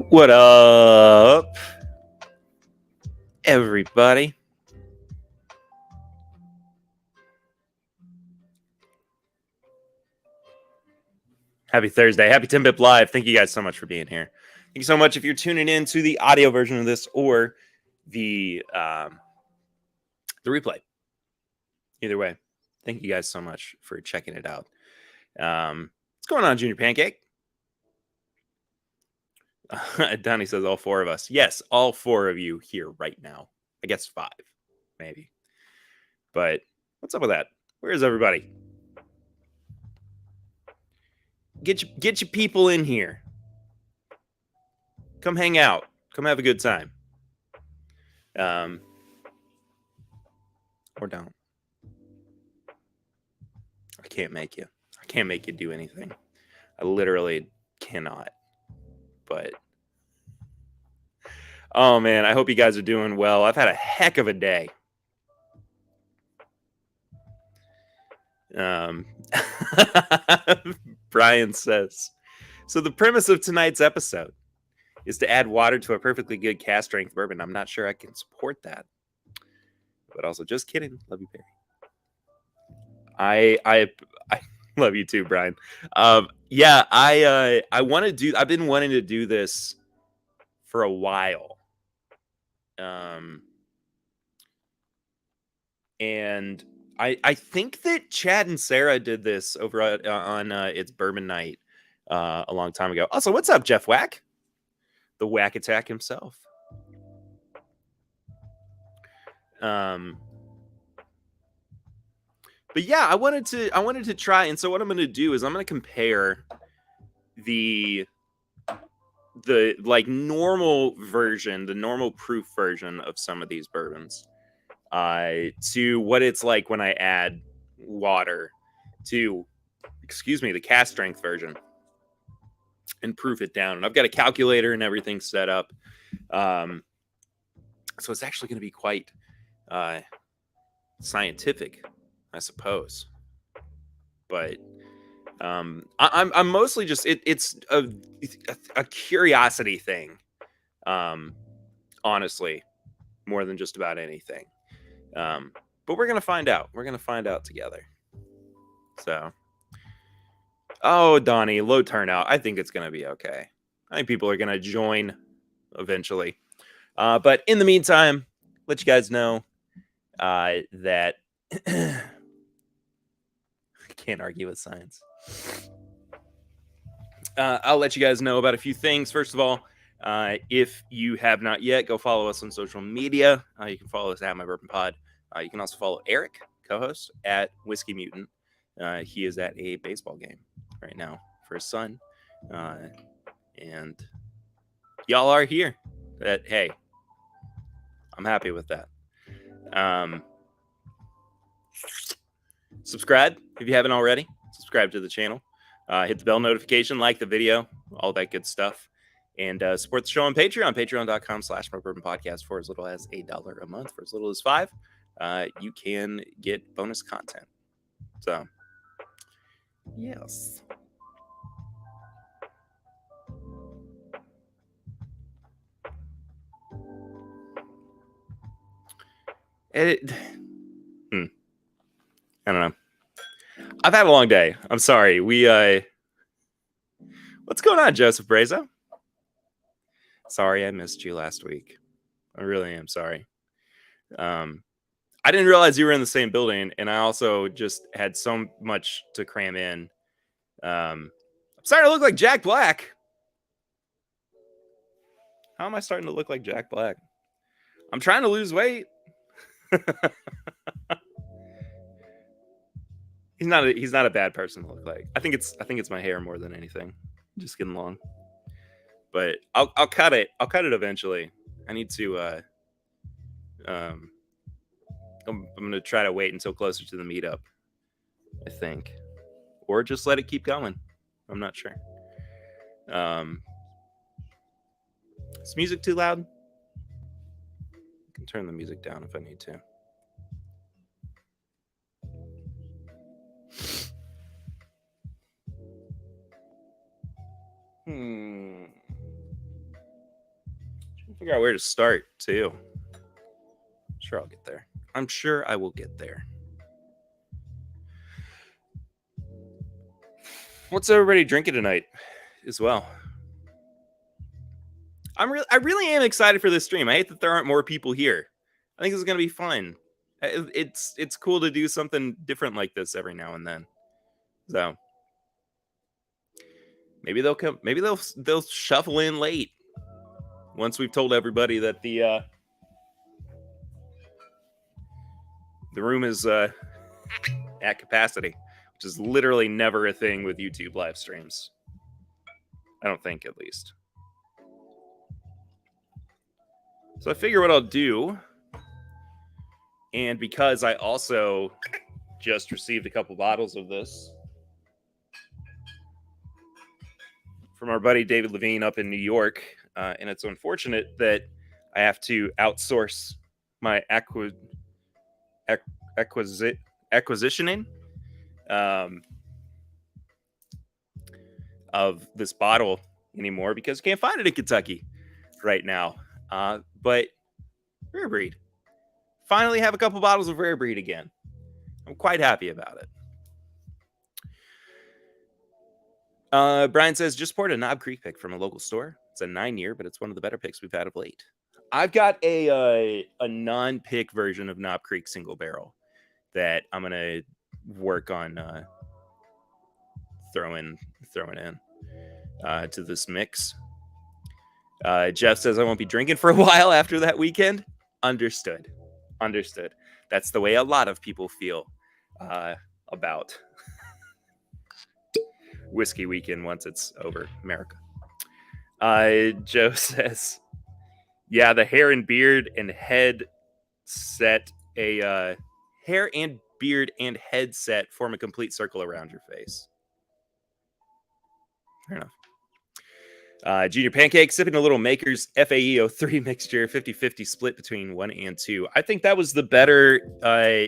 What up, everybody? Happy Thursday. Happy TIMBP Live. Thank you guys so much for being here. Thank you so much if you're tuning in to the audio version of this or the replay. Either way, thank you guys so much for checking it out. What's going on, Junior Pancake? Donnie says all four of us. Yes, all four of you here right now. I guess five, maybe. But what's up with that? Where is everybody? Get your people in here. Come hang out. Come have a good time. Or don't. I can't make you. I can't make you do anything. I literally cannot. But oh man, I hope you guys are doing well. I've had a heck of a day. Brian says, so the premise of tonight's episode is to add water to a perfectly good cask strength bourbon. I'm not sure I can support that. But also, just kidding. Love you, Perry. I love you too, Brian. Yeah, I want to do. I've been wanting to do this for a while. And I think that Chad and Sarah did this over on It's Bourbon Night a long time ago. Also, what's up, Jeff Whack? The Whack Attack himself. But yeah, I wanted to try, and so what I'm going to do is I'm going to compare the like normal version, the normal proof version of some of these bourbons to what it's like when I add water to, the cask strength version and proof it down. And I've got a calculator and everything set up. So it's actually going to be quite scientific, I suppose. But I'm mostly just it's a curiosity thing, honestly, more than just about anything. But we're gonna find out. We're gonna find out together. So, oh, Donnie, low turnout. I think it's gonna be okay. I think people are gonna join eventually. But in the meantime, let you guys know that I can't argue with science. I'll let you guys know about a few things. First of all, if you have not yet, go follow us on social media. You can follow us at My Bourbon Pod. You can also follow Eric, co-host, at Whiskey Mutant. He is at a baseball game right now for his son. And y'all are here. Hey, I'm happy with that. Subscribe if you haven't already. Subscribe to the channel. Hit the bell notification, like the video, all that good stuff. And support the show on Patreon, patreon.com/mybourbonpodcast for as little as $1 a month. For as little as $5, you can get bonus content. So, yes. I don't know. I've had a long day. I'm sorry. What's going on, Joseph Brazo? Sorry I missed you last week. I really am sorry. I didn't realize you were in the same building, and I also just had so much to cram in. I'm starting to look like Jack Black. How am I starting to look like Jack Black? I'm trying to lose weight. He's not a bad person to look like. I think it's my hair more than anything. Just getting long. But I'll cut it. I'll cut it eventually. I need to I'm gonna try to wait until closer to the meetup, I think. Or just let it keep going. I'm not sure. Is music too loud? I can turn the music down if I need to. Figure out where to start, too. Sure, I'll get there. I'm sure I will get there. What's everybody drinking tonight as well? I really am excited for this stream. I hate that there aren't more people here. I think this is going to be fun. It's cool to do something different like this every now and then. So maybe they'll come. Maybe they'll shuffle in late once we've told everybody that the room is at capacity, which is literally never a thing with YouTube live streams. I don't think, at least. So I figure what I'll do, and because I also just received a couple bottles of this from our buddy David Levine up in New York, and it's unfortunate that I have to outsource my acquisitioning of this bottle anymore because you can't find it in Kentucky right now. But Rare Breed. Finally have a couple bottles of Rare Breed again. I'm quite happy about it. Brian says, just poured a Knob Creek pick from a local store. It's a 9-year, but it's one of the better picks we've had of late. I've got a non-pick version of Knob Creek single barrel that I'm going to work on throwing in to this mix. Jeff says I won't be drinking for a while after that weekend. Understood. That's the way a lot of people feel about whiskey weekend once it's over, America. Joe says, yeah, the hair and beard and head set hair and beard and headset form a complete circle around your face. Fair enough. Junior Pancake sipping a little Maker's FAE03 mixture, 50-50 split between 1 and 2. I think that was the better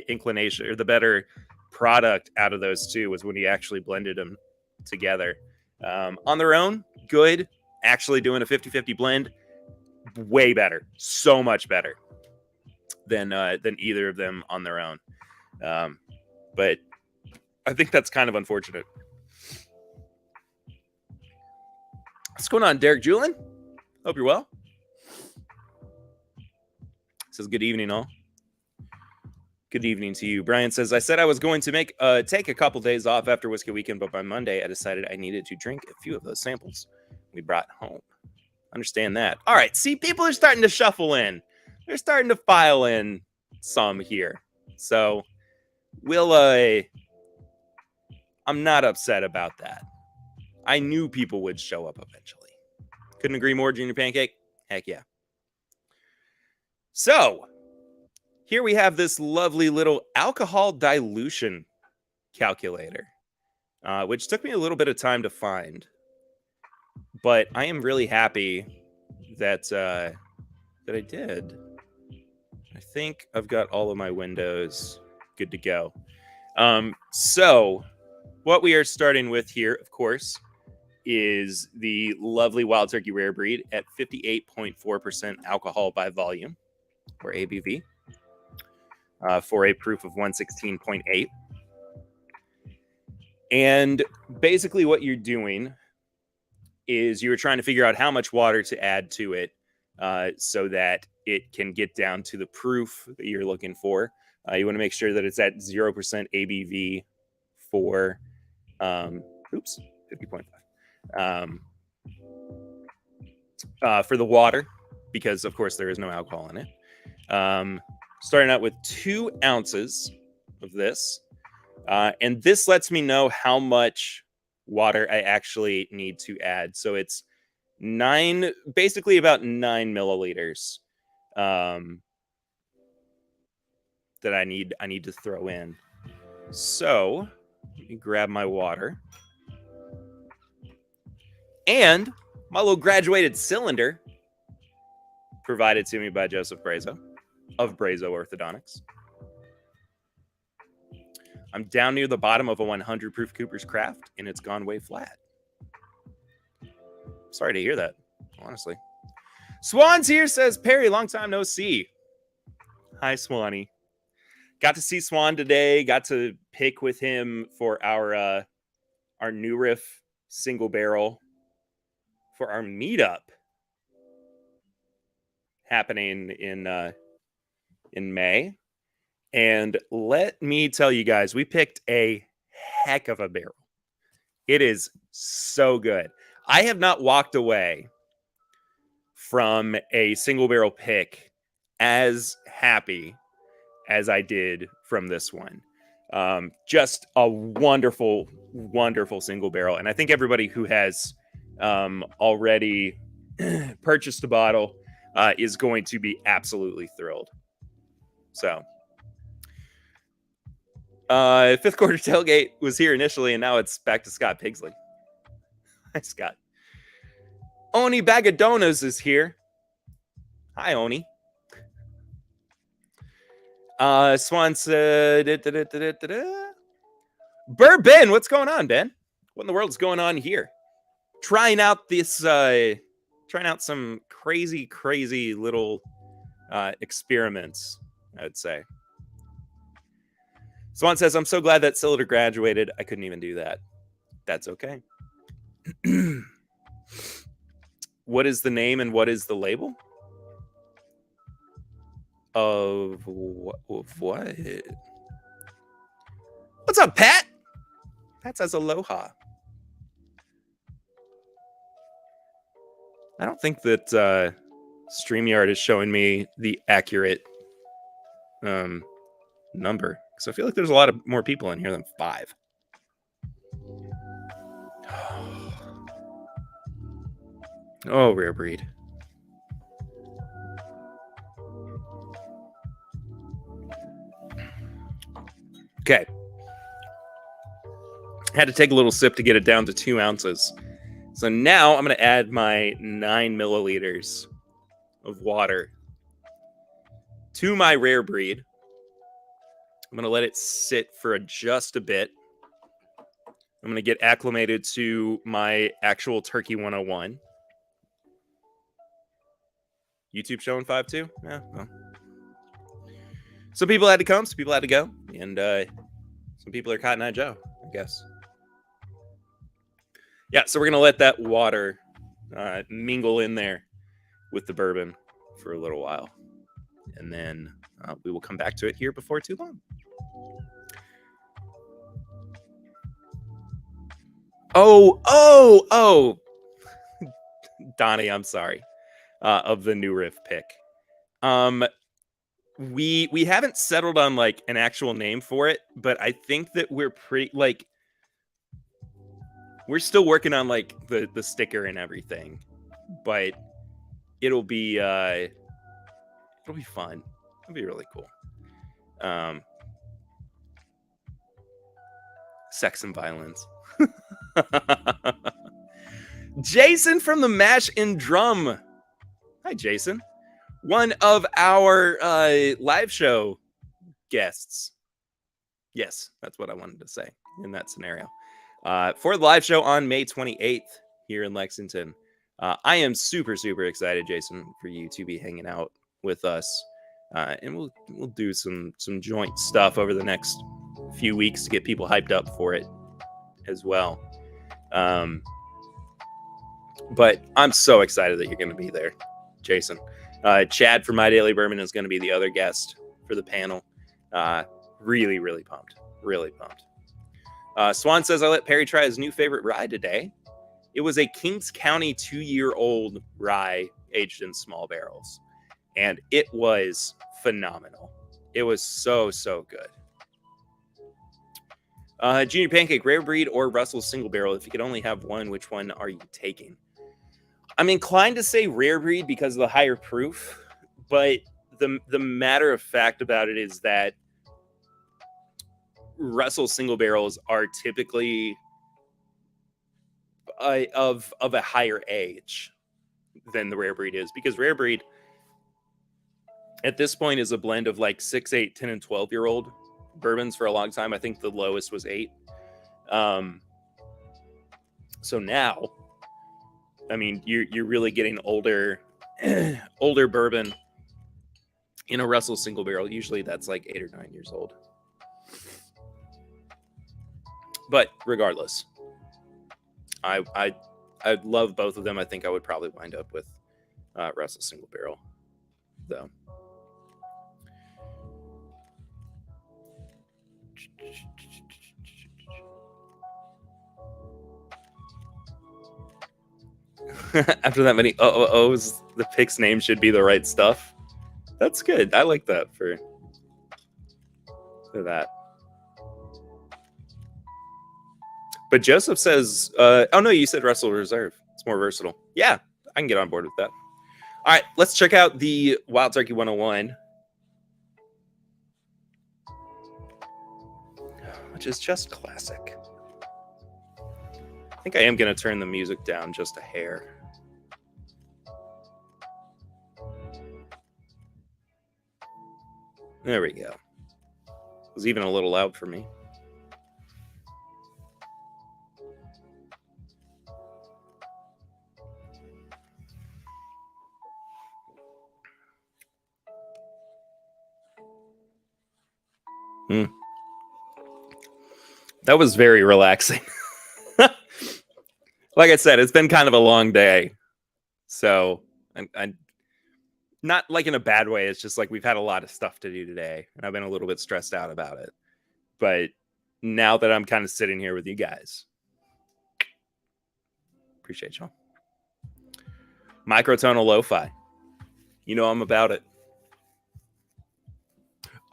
inclination, or the better product out of those two, was when he actually blended them together. On their own, good. Actually doing a 50-50 blend, way better. So much better than either of them on their own. But I think that's kind of unfortunate. What's going on, Derek Julin? Hope you're well. Says good evening, all. Good evening to you. Brian says, I said I was going to take a couple days off after Whiskey Weekend, but by Monday I decided I needed to drink a few of those samples we brought home. Understand that. All right, see, people are starting to shuffle in. They're starting to file in some here. So we'll I'm not upset about that. I knew people would show up eventually. Couldn't agree more, Junior Pancake. Heck yeah. So here we have this lovely little alcohol dilution calculator, which took me a little bit of time to find. But I am really happy that I did. I think I've got all of my windows good to go. So what we are starting with here, of course, is the lovely Wild Turkey Rare Breed at 58.4% alcohol by volume, or ABV, for a proof of 116.8. And basically what you're doing is you're trying to figure out how much water to add to it so that it can get down to the proof that you're looking for. You want to make sure that it's at 0% ABV for 50.5. For the water, because of course there is no alcohol in it. Starting out with 2 ounces of this, and this lets me know how much water I actually need to add. So it's basically about 9 milliliters that I need to throw in. So let me grab my water. And my little graduated cylinder provided to me by Joseph Brazo of Brazo Orthodontics. I'm down near the bottom of a 100 proof Cooper's Craft, and it's gone way flat. Sorry to hear that, honestly. Swan's here, says Perry. Long time no see. Hi, Swanee. Got to see Swan today. Got to pick with him for our New Riff single barrel for our meetup happening in May. And let me tell you guys, we picked a heck of a barrel. It is so good. I have not walked away from a single barrel pick as happy as I did from this one. Just a wonderful, wonderful single barrel. And I think everybody who has already purchased a bottle is going to be absolutely thrilled. So, fifth quarter tailgate was here initially, and now it's back to Scott Pigsley. Hi, Scott. Oni Bagadonas is here. Hi, Oni. Swan said, Bourbon, what's going on, Ben? What in the world is going on here? Trying out some crazy little experiments, I would say. Swan says, I'm so glad that Cylinder graduated. I couldn't even do that. That's okay. What is the name and what is the label? Of what? What's up, Pat? Pat says aloha. I don't think that StreamYard is showing me the accurate number. Because I feel like there's a lot of more people in here than 5. Oh, rare breed. Okay. Had to take a little sip to get it down to 2 ounces. So now I'm going to add my 9 milliliters of water to my rare breed. I'm going to let it sit for just a bit. I'm going to get acclimated to my actual Turkey 101. YouTube showing 5.2? Yeah, well. Some people had to come, some people had to go. And some people are Cotton Eye Joe, I guess. Yeah, so we're going to let that water mingle in there with the bourbon for a little while. And then we will come back to it here before too long. Oh. Donnie, I'm sorry. Of the New Riff pick. We haven't settled on like an actual name for it, but I think that we're pretty like we're still working on like the sticker and everything. But it'll be fun. It'll be really cool. Sex and violence. Jason from the Mash and Drum. Hi, Jason. One of our live show guests. Yes, that's what I wanted to say in that scenario. For the live show on May 28th here in Lexington. I am super excited, Jason, for you to be hanging out with us. And we'll do some joint stuff over the next few weeks to get people hyped up for it as well. But I'm so excited that you're going to be there, Jason. Chad from My Daily Bourbon is going to be the other guest for the panel. Really pumped. Really pumped. Swan says, I let Perry try his new favorite rye today. It was a Kings County 2-year-old rye aged in small barrels. And it was phenomenal. It was so good. Junior Pancake, rare breed or Russell's single barrel? If you could only have one, which one are you taking? I'm inclined to say rare breed because of the higher proof, but the matter of fact about it is that Russell's single barrels are typically of a higher age than the rare breed is, because rare breed at this point is a blend of like 6, 8, 10, and 12-year-old bourbons for a long time. I think the lowest was 8. So now, I mean, you're really getting older older bourbon in a Russell single barrel. Usually that's like 8 or 9 years old. But regardless, I love both of them. I think I would probably wind up with Russell single barrel, though. After that many O's, the pick's name should be the right stuff. That's good. I like that for that. But Joseph says, oh no, you said Russell Reserve. It's more versatile. Yeah, I can get on board with that. All right, let's check out the Wild Turkey 101, which is just classic. I think I am going to turn the music down just a hair. There we go. It was even a little loud for me. That was very relaxing. Like I said, it's been kind of a long day. So, I'm not like in a bad way. It's just like we've had a lot of stuff to do today, and I've been a little bit stressed out about it. But now that I'm kind of sitting here with you guys, appreciate y'all. Microtonal lo-fi. You know I'm about it.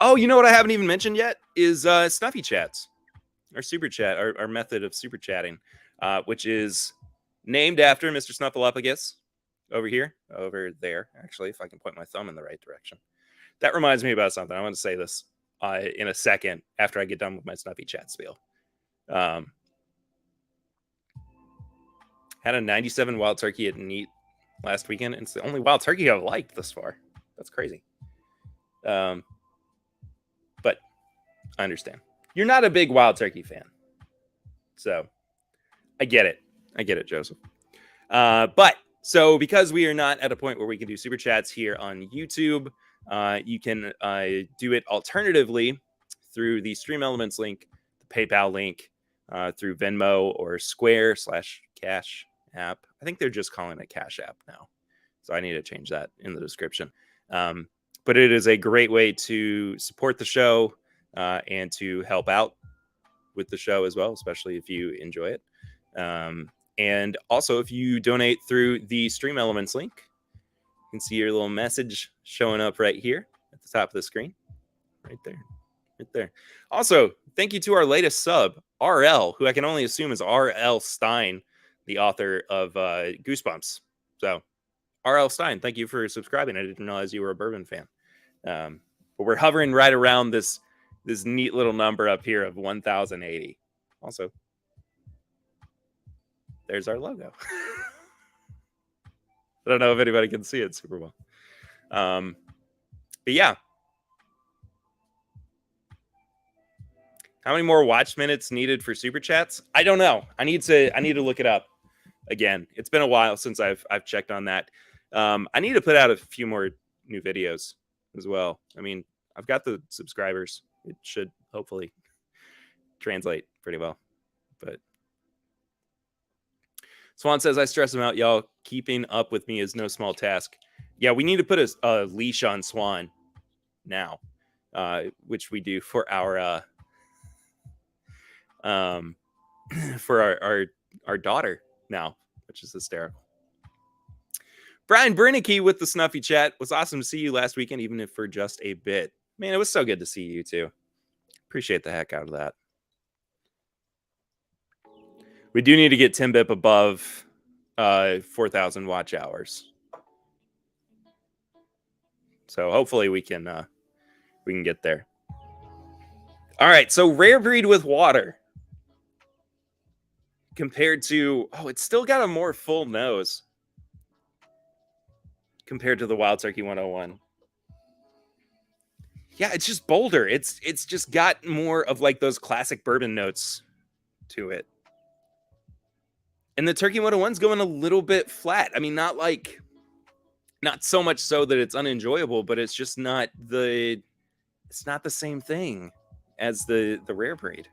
Oh, you know what I haven't even mentioned yet is Snuffy Chats. Our super chat, our method of super chatting, which is named after Mr. Snuffleupagus over there, actually, if I can point my thumb in the right direction. That reminds me about something. I want to say this in a second after I get done with my Snuffy Chat spiel. Had a 97 Wild Turkey at Neat last weekend. It's the only Wild Turkey I've liked this far. That's crazy. But I understand. You're not a big Wild Turkey fan. So I get it, Joseph. But so because we are not at a point where we can do super chats here on YouTube, you can do it alternatively through the Stream Elements link, the PayPal link, through Venmo or Square / CashApp. I think they're just calling it CashApp now. So I need to change that in the description. But it is a great way to support the show and to help out with the show as well, especially if you enjoy it. And also, if you donate through the Stream Elements link, you can see your little message showing up right here at the top of the screen. Right there. Also, thank you to our latest sub, RL, who I can only assume is R.L. Stein, the author of Goosebumps. So, R.L. Stein, thank you for subscribing. I didn't realize you were a bourbon fan. But we're hovering right around this neat little number up here of 1,080. Also, there's our logo. I don't know if anybody can see it super well. But yeah. How many more watch minutes needed for super chats? I don't know. I need to look it up again. It's been a while since I've checked on that. I need to put out a few more new videos as well. I mean, I've got the subscribers. It should hopefully translate pretty well. But Swan says, I stress him out, y'all. Keeping up with me is no small task. Yeah, we need to put a leash on Swan now, which we do for our for our daughter now, which is hysterical. Brian Bernicke with the Snuffy Chat. Was awesome to see you last weekend, even if for just a bit. Man, it was so good to see you too. Appreciate the heck out of that. We do need to get TIMBP above 4,000 watch hours. So hopefully we can get there. All right, so rare breed with water compared to it's still got a more full nose compared to the Wild Turkey 101. Yeah, it's just bolder. It's just got more of like those classic bourbon notes to it. And the Turkey 101's going a little bit flat. I mean, not like Not so much so that it's unenjoyable, but it's just not the same thing as the rare breed.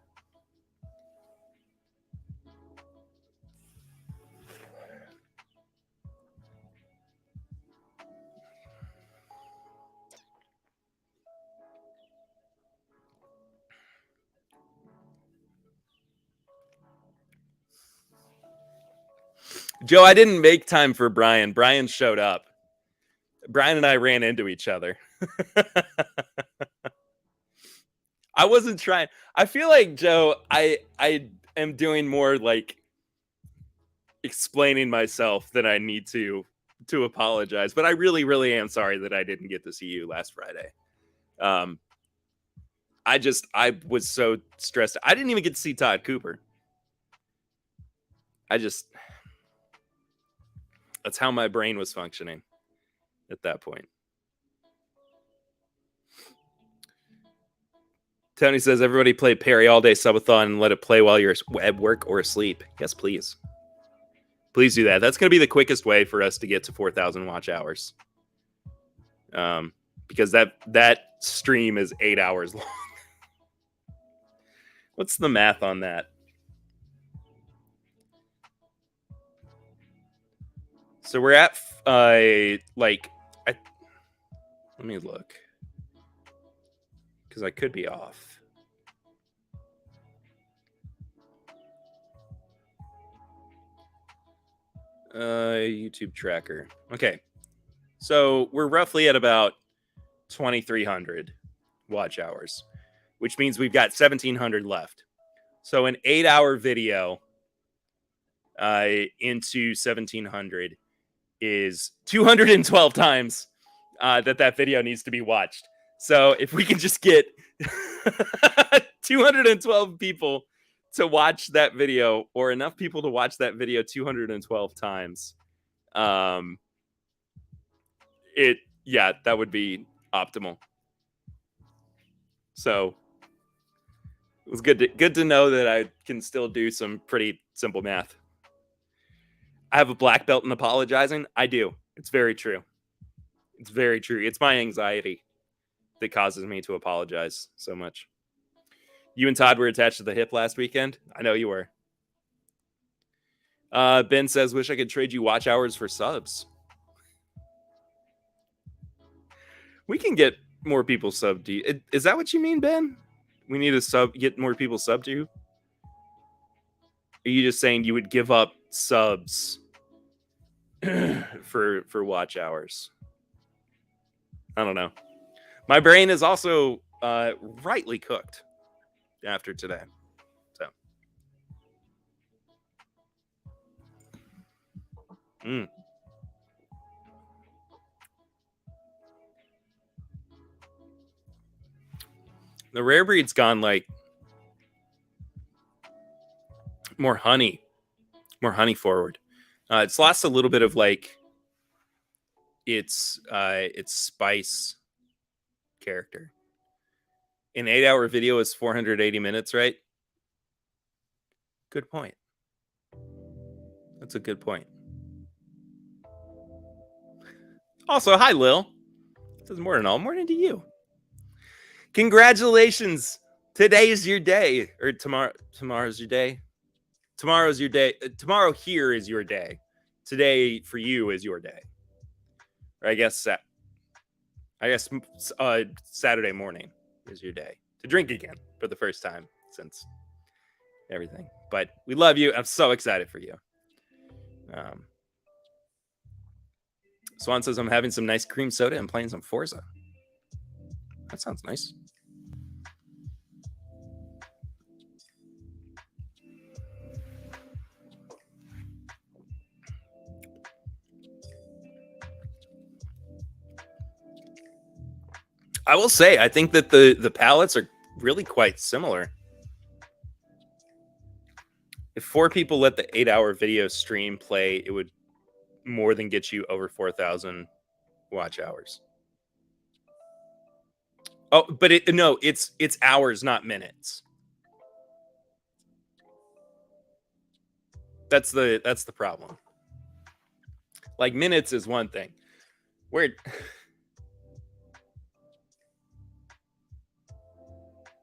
Joe, I didn't make time for Brian. Brian showed up. Brian and I ran into each other. I wasn't trying. I feel like, Joe, I am doing more like explaining myself than I need to apologize. But I really, really am sorry that I didn't get to see you last Friday. I was so stressed. I didn't even get to see Todd Cooper. That's how my brain was functioning at that point. Tony says, everybody play Perry All Day Subathon and let it play while you're at work or asleep. Yes, please. Please do that. That's going to be the quickest way for us to get to 4,000 watch hours. Because that stream is 8 hours long. What's the math on that? So we're at let me look, because I could be off. YouTube tracker. Okay, so we're roughly at about 2,300 watch hours, which means we've got 1,700 left. So an 8-hour video into 1,700 is 212 times that video needs to be watched. So if we can just get 212 people to watch that video, or enough people to watch that video 212 times, that would be optimal. So it was good to know that I can still do some pretty simple math. I have a black belt in apologizing. I do. It's very true. It's very true. It's my anxiety that causes me to apologize so much. You and Todd were attached to the hip last weekend. I know you were. Ben says, wish I could trade you watch hours for subs. We can get more people subbed to you. Is that what you mean, Ben? We need to get more people subbed to you? Are you just saying you would give up subs for watch hours? I don't know. My brain is also rightly cooked after today. So. The rare breed's gone like more honey forward. It's lost a little bit of like its spice character. An 8-hour video is 480 minutes, right? Good point. That's a good point. Also, hi, Lil. This is morning all. Morning to you. Congratulations. Today is your day. Or tomorrow's your day. Tomorrow's your day. Tomorrow here is your day. Today for you is your day. Or I guess Saturday morning is your day to drink again for the first time since everything. But we love you. I'm so excited for you. Swan says, I'm having some nice cream soda and playing some Forza. That sounds nice. I will say, I think that the palettes are really quite similar. If 4 people let the 8-hour video stream play, it would more than get you over 4,000 watch hours. Oh, but it's hours, not minutes. That's the problem. Like minutes is one thing. Weird.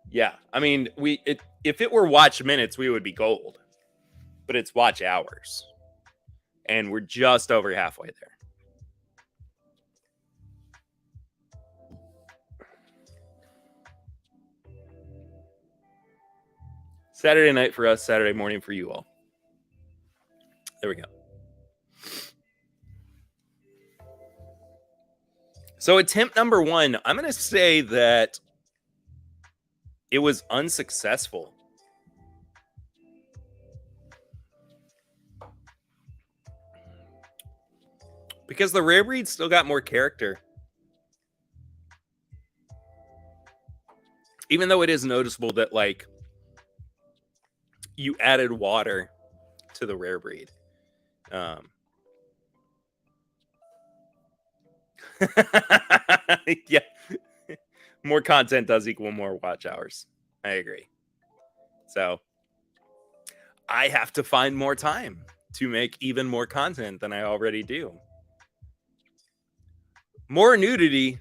Yeah, I mean, if it were watch minutes, we would be gold, but it's watch hours, and we're just over halfway there. Saturday night for us, Saturday morning for you all. There we go. So attempt number 1, I'm going to say that it was unsuccessful. Because the rare breed still got more character. Even though it is noticeable that, like, you added water to the rare breed. Yeah. More content does equal more watch hours. I agree. So I have to find more time to make even more content than I already do. More nudity.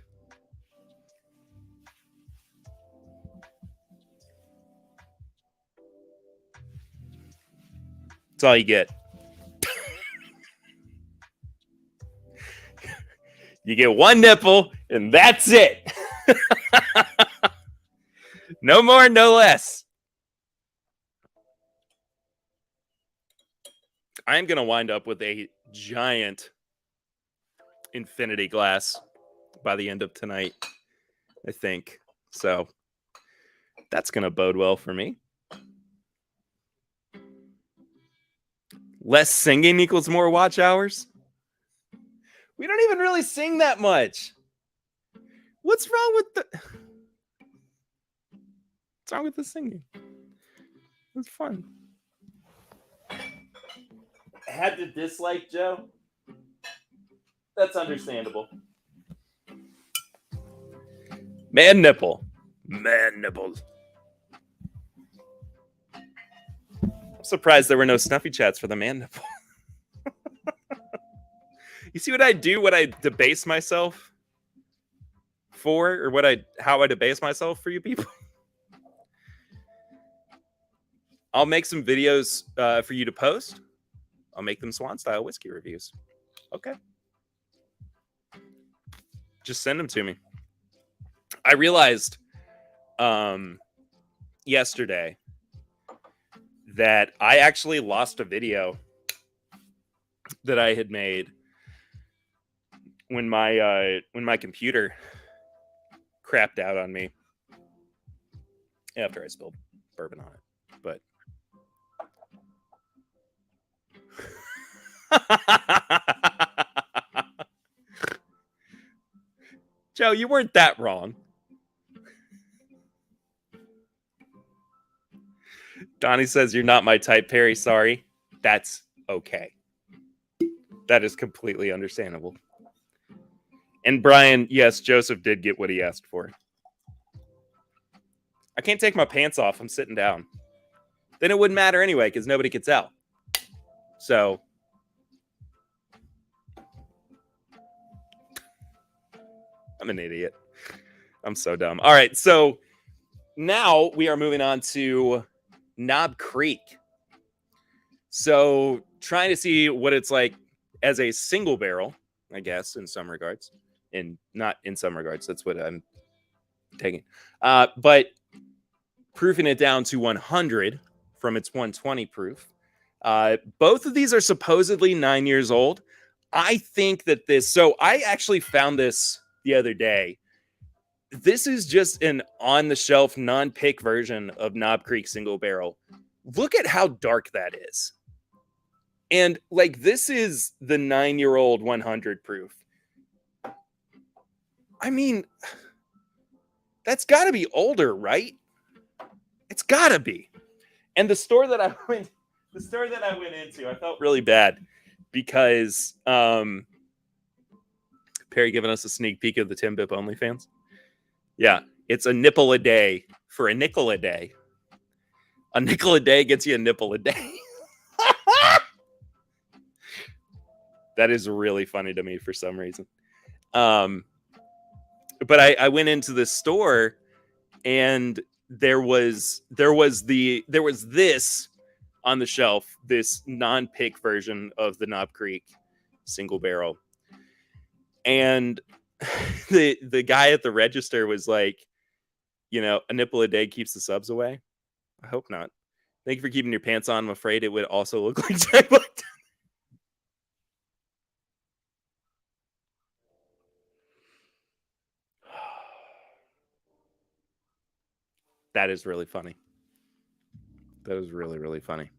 That's all you get. You get one nipple, and that's it. No more, no less. I'm going to wind up with a giant infinity glass by the end of tonight, I think. So that's going to bode well for me. Less singing equals more watch hours. We don't even really sing that much. What's wrong with the singing? It's fun. I had to dislike Joe. That's understandable. Man nipple. Man nipples. I'm surprised there were no snuffy chats for the man nipple. You see what I do when I debase myself for, or how I debase myself for you people? I'll make some videos for you to post. I'll make them Swan style whiskey reviews. Okay. Just send them to me. I realized yesterday that I actually lost a video that I had made when my computer crapped out on me after I spilled bourbon on it. But Joe, you weren't that wrong. Donnie says, you're not my type, Perry. Sorry. That's okay. That is completely understandable. And Brian, yes, Joseph did get what he asked for. I can't take my pants off. I'm sitting down. Then it wouldn't matter anyway, because nobody gets out. So I'm an idiot. I'm so dumb. All right, so now we are moving on to Knob Creek. So trying to see what it's like as a single barrel, I guess, in some regards. And not in some regards. That's what I'm taking. But proofing it down to 100 from its 120 proof. Both of these are supposedly 9 years old. I think that so I actually found this the other day. This is just an on-the-shelf, non-pick version of Knob Creek single barrel. Look at how dark that is. And, like, this is the 9-year-old 100 proof. I mean, that's got to be older, right? It's got to be. And the store that I went into, I felt really bad because Perry giving us a sneak peek of the TIMBP OnlyFans. Yeah, it's a nipple a day for a nickel a day. A nickel a day gets you a nipple a day. That is really funny to me for some reason. But I went into the store and there was this on the shelf, this non-pick version of the Knob Creek single barrel. And the guy at the register was like, a nipple a day keeps the subs away. I hope not. Thank you for keeping your pants on. I'm afraid it would also look like Jack Black. That is really funny. That is really, really funny.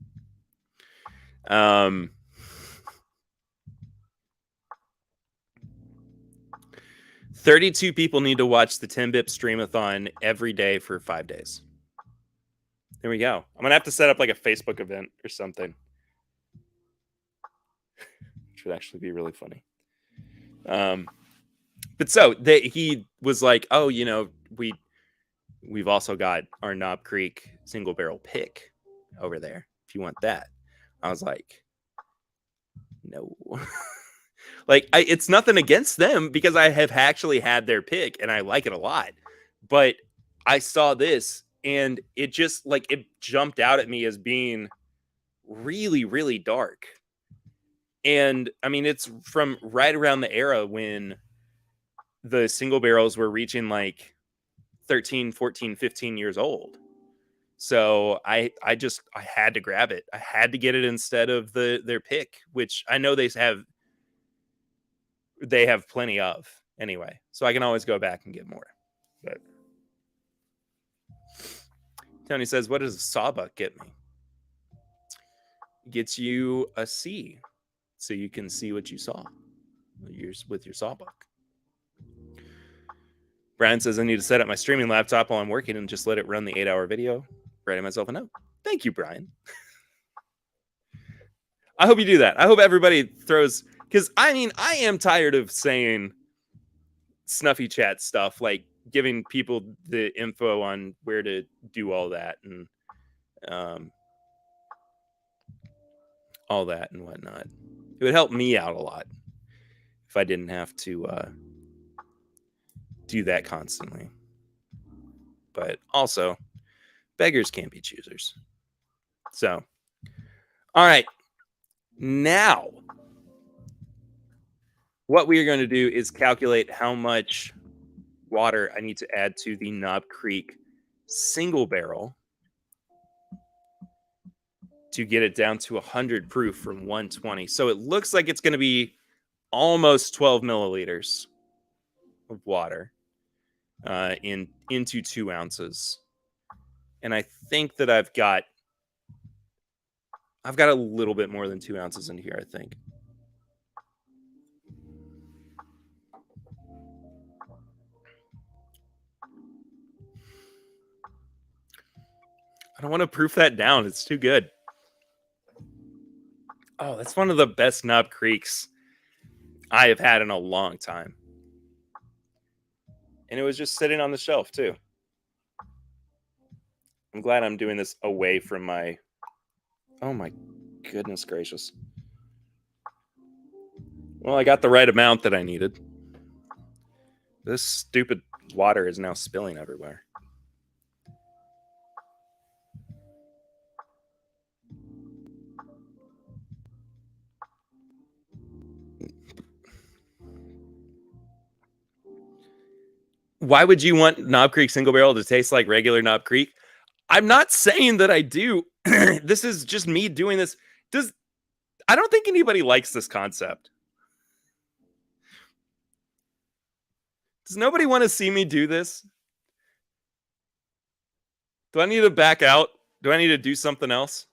32 people need to watch the TIMBP streamathon every day for 5 days. There we go. I'm gonna have to set up like a Facebook event or something, which would actually be really funny. But so he was like, "Oh, we've also got our Knob Creek single barrel pick over there. If you want that." I was like, "No." Like, it's nothing against them because I have actually had their pick and I like it a lot. But I saw this and it just it jumped out at me as being really, really dark. And I mean, it's from right around the era when the single barrels were reaching like 13, 14, 15 years old. So I had to grab it. I had to get it instead of their pick, which I know they have plenty of anyway. So I can always go back and get more. But Tony says, "What does a sawbuck get me?" It gets you a C, so you can see what you saw with your sawbuck. Brian says, "I need to set up my streaming laptop while I'm working and just let it run the 8-hour video." Writing myself a note. Thank you, Brian. I hope you do that. I hope everybody throws, because I mean, I am tired of saying snuffy chat stuff, like giving people the info on where to do all that and all that and whatnot. It would help me out a lot if I didn't have to do that constantly. But also, beggars can't be choosers. So, all right. Now, what we are going to do is calculate how much water I need to add to the Knob Creek single barrel to get it down to 100 proof from 120. So it looks like it's going to be almost 12 milliliters of water into 2 ounces. And I think that I've got a little bit more than 2 ounces in here, I think. I don't want to proof that down. It's too good. Oh, that's one of the best Knob Creeks I have had in a long time. And it was just sitting on the shelf, too. I'm glad I'm doing this away from my... Oh, my goodness gracious. Well, I got the right amount that I needed. This stupid water is now spilling everywhere. Why would you want Knob Creek single barrel to taste like regular Knob Creek? I'm not saying that I do. This is just me doing this. I don't think anybody likes this concept. Does nobody want to see me do this? Do I need to back out? Do I need to do something else?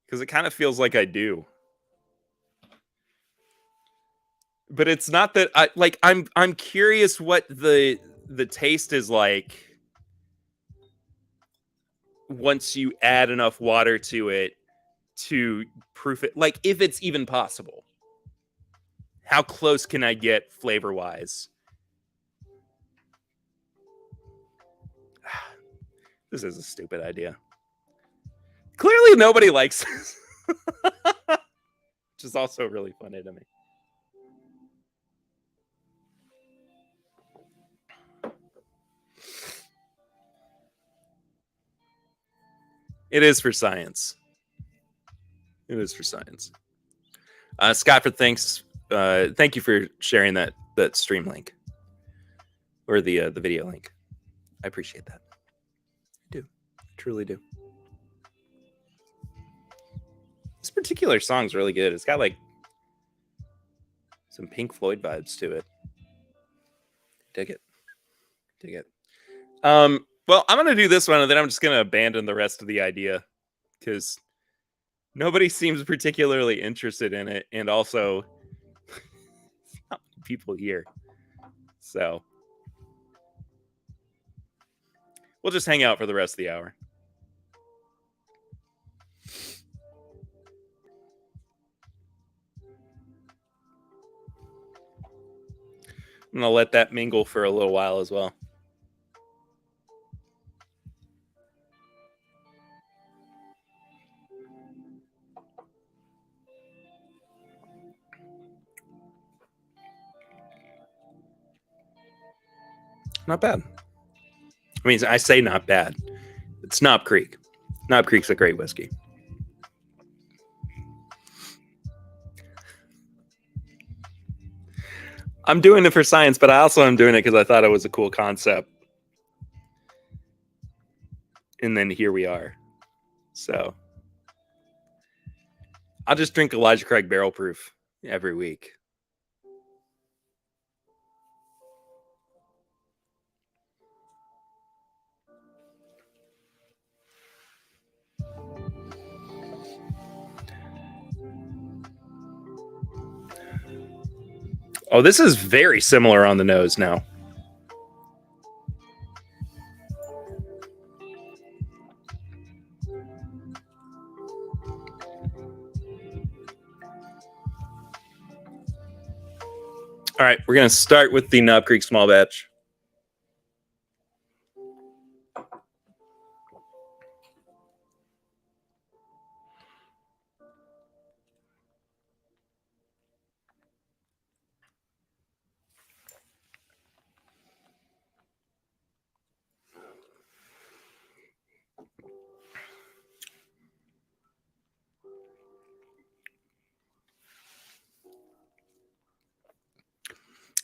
Because it kind of feels like I do. But it's not that I'm curious what the taste is like once you add enough water to it to proof it, like if it's even possible. How close can I get flavor wise? This is a stupid idea. Clearly nobody likes this. Which is also really funny to me. It is for science. It is for science. Scott, thanks. Thank you for sharing that stream link or the video link. I appreciate that. I do. I truly do. This particular song's really good. It's got like some Pink Floyd vibes to it. Dig it. Dig it. Well, I'm gonna do this one, and then I'm just gonna abandon the rest of the idea because nobody seems particularly interested in it, and also not many people here. So we'll just hang out for the rest of the hour. I'm gonna let that mingle for a little while as well. Not bad. I mean, I say not bad. It's Knob Creek. Knob Creek's a great whiskey. I'm doing it for science, but I also am doing it because I thought it was a cool concept. And then here we are. So I'll just drink Elijah Craig Barrel Proof every week. Oh, this is very similar on the nose now. All right, we're going to start with the Knob Creek small batch.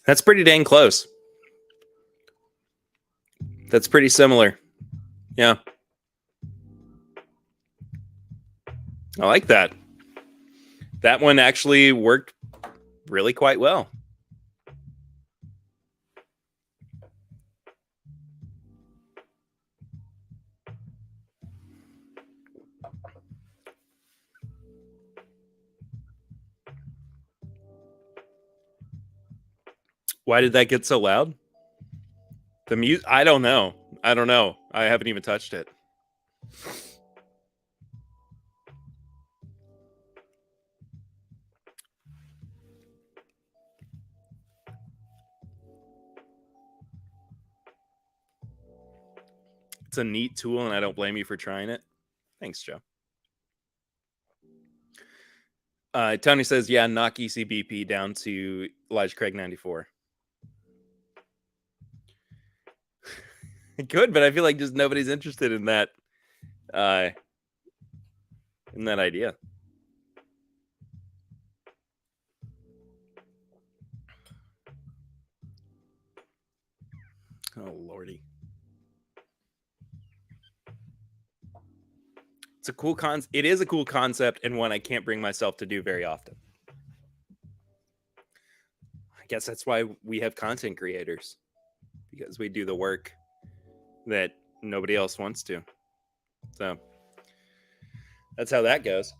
That's pretty dang close. That's pretty similar. Yeah. I like that. That one actually worked really quite well. Why did that get so loud? The music? I don't know. I haven't even touched it. It's a neat tool, and I don't blame you for trying it. Thanks, Joe. Tony says, yeah, knock ECBP down to Elijah Craig 94. Good, but I feel like just nobody's interested in that idea. Oh, Lordy. It's a cool it is a cool concept, and one I can't bring myself to do very often. I guess that's why we have content creators, because we do the work that nobody else wants to. So that's how that goes.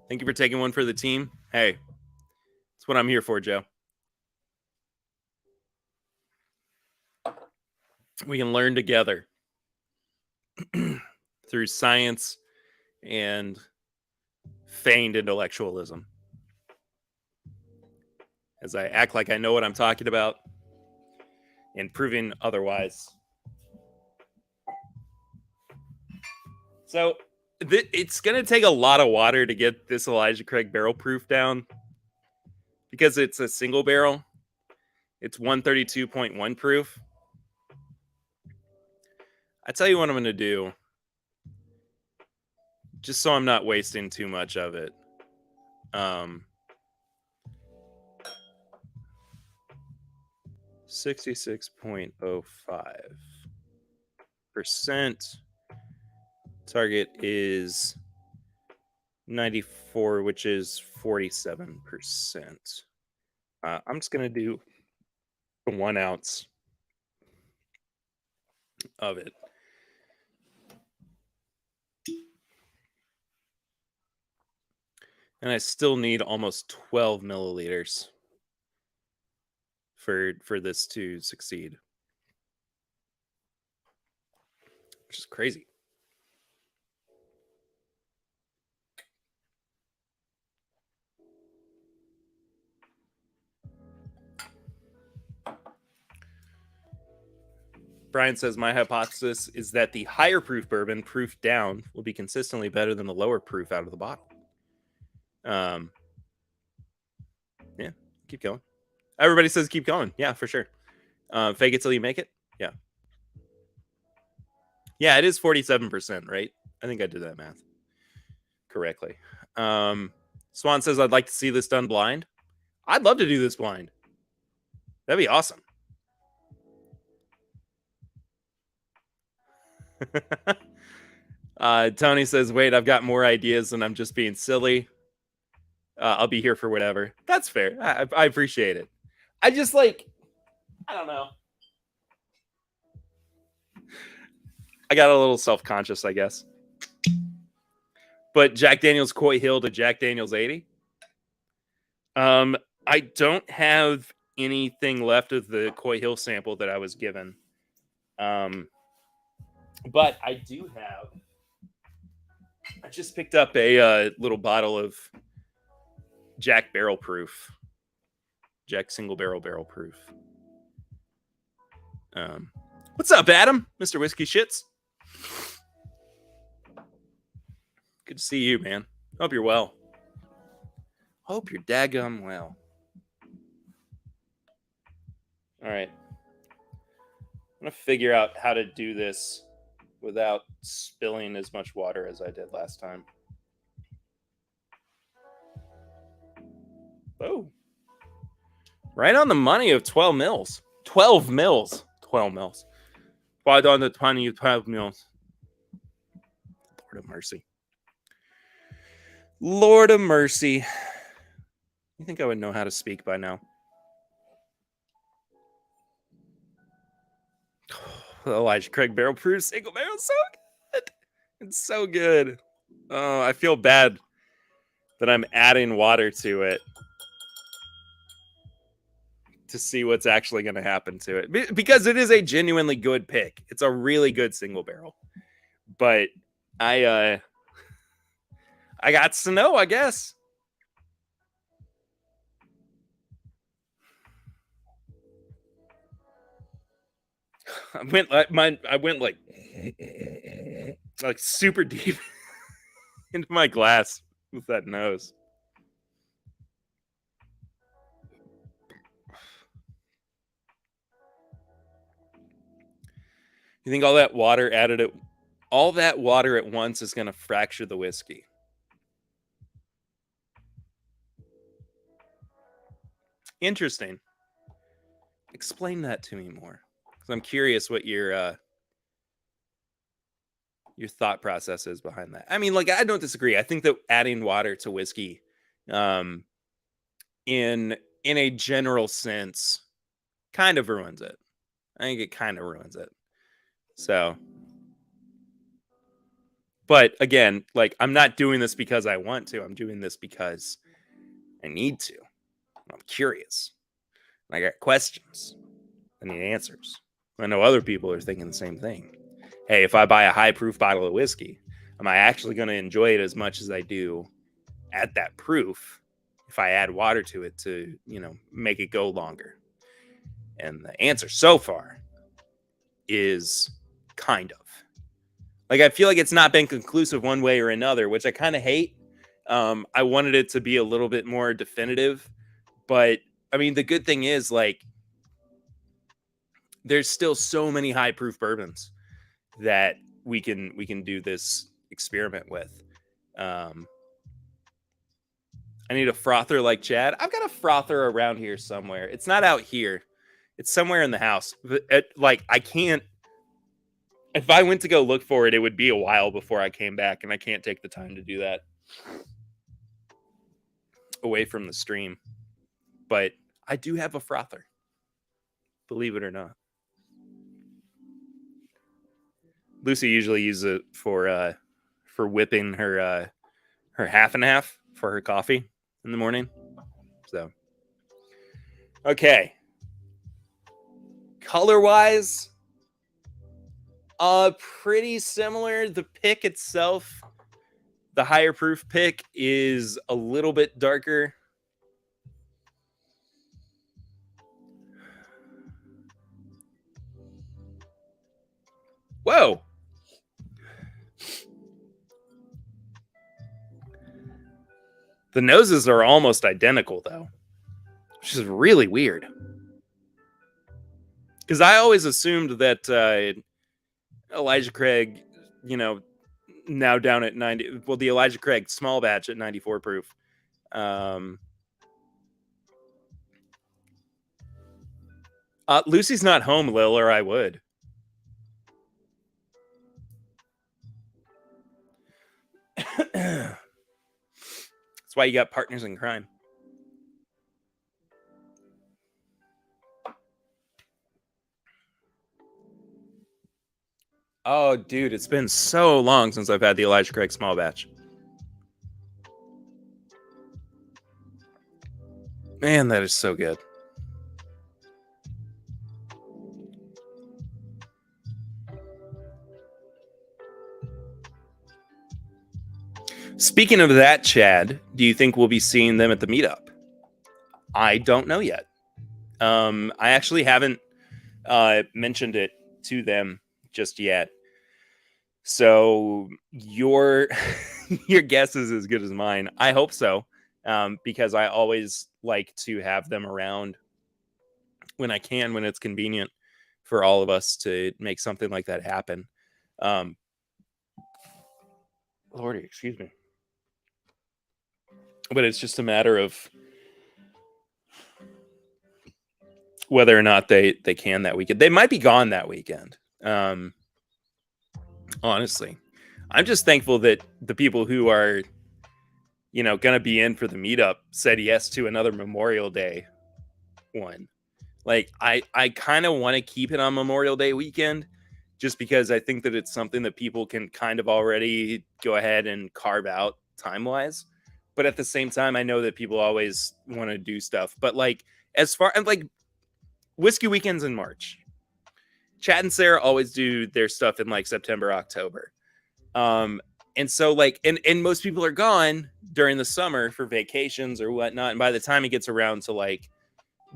Thank you for taking one for the team. Hey, that's what I'm here for, Joe. We can learn together through science and feigned intellectualism. As I act like I know what I'm talking about and proving otherwise. So it's going to take a lot of water to get this Elijah Craig barrel proof down, because it's a single barrel, it's 132.1 proof. I tell you what I'm going to do, just so I'm not wasting too much of it. 66.05%. Target is 94, which is 47%. I'm just going to do 1 ounce of it. And I still need almost 12 milliliters for this to succeed, which is crazy. Brian says, my hypothesis is that the higher proof bourbon, proof down, will be consistently better than the lower proof out of the bottle. Yeah, keep going. Everybody says keep going. Yeah, for sure. Fake it till you make it. Yeah. Yeah, it is 47%, right? I think I did that math correctly. Swan says, I'd like to see this done blind. I'd love to do this blind. That'd be awesome. Tony says, wait, I've got more ideas and I'm just being silly. I'll be here for whatever. That's fair. I appreciate it. I just I don't know. I got a little self-conscious, I guess. But Jack Daniel's Coy Hill to Jack Daniel's 80. I don't have anything left of the Coy Hill sample that I was given. But I do have. I just picked up a little bottle of Jack Barrel Proof. Jack Single Barrel Barrel Proof. What's up, Adam? Mr. Whiskey Shits. Good to see you, man. Hope you're well. Hope you're daggum well. All right. I'm going to figure out how to do this without spilling as much water as I did last time. Oh. Right on the money of 12 mils. 12 mils. 12 mils. Right on the 12 mils. Lord of mercy. Lord of mercy. You think I would know how to speak by now? Elijah Craig Barrel Proof Single Barrel, so good. It's so good. Oh, I feel bad that I'm adding water to it to see what's actually going to happen to it, because it is a genuinely good pick. It's a really good single barrel, but I got to know, I guess. I went like super deep into my glass with that nose. You think all that water at once is going to fracture the whiskey? Interesting. Explain that to me more, because I'm curious what your thought process is behind that. I mean, like, I don't disagree. I think that adding water to whiskey, in a general sense, kind of ruins it. I think it kind of ruins it. So, but again, like, I'm not doing this because I want to. I'm doing this because I need to. I'm curious. I got questions. I need answers. I know other people are thinking the same thing. Hey, if I buy a high proof bottle of whiskey, am I actually going to enjoy it as much as I do at that proof if I add water to it to, make it go longer? And the answer so far is kind of. Like, I feel like it's not been conclusive one way or another, which I kind of hate. I wanted it to be a little bit more definitive, But I mean, the good thing is, like, there's still so many high proof bourbons that we can do this experiment with. Um, I need a frother like Chad. I've got a frother around here somewhere. It's not out here. It's somewhere in the house. Like, I can't. If I went to go look for it, it would be a while before I came back, and I can't take the time to do that away from the stream. But I do have a frother, believe it or not. Lucy usually uses it for whipping her half and half for her coffee in the morning. So, okay. Color wise, pretty similar. The pick itself, the higher proof pick, is a little bit darker. Whoa. The noses are almost identical, though, which is really weird. Because I always assumed that Elijah Craig, now down at 90. Well, the Elijah Craig small batch at 94 proof. Lucy's not home, Lil, or I would. That's why you got partners in crime. Oh, dude, it's been so long since I've had the Elijah Craig small batch. Man, that is so good. Speaking of that, Chad, do you think we'll be seeing them at the meetup? I don't know yet. I actually haven't mentioned it to them just yet. So your guess is as good as mine. I hope so, because I always like to have them around when I can, when it's convenient for all of us to make something like that happen. Lordy, excuse me. But it's just a matter of whether or not they can that weekend. They might be gone that weekend. Honestly, I'm just thankful that the people who are, going to be in for the meetup said yes to another Memorial Day one. Like, I kind of want to keep it on Memorial Day weekend, just because I think that it's something that people can kind of already go ahead and carve out time-wise. But at the same time, I know that people always want to do stuff. But, like, as far as, like, whiskey weekends in March, Chad and Sarah always do their stuff in, like, September, October. And so, like, and most people are gone during the summer for vacations or whatnot. And by the time it gets around to, like,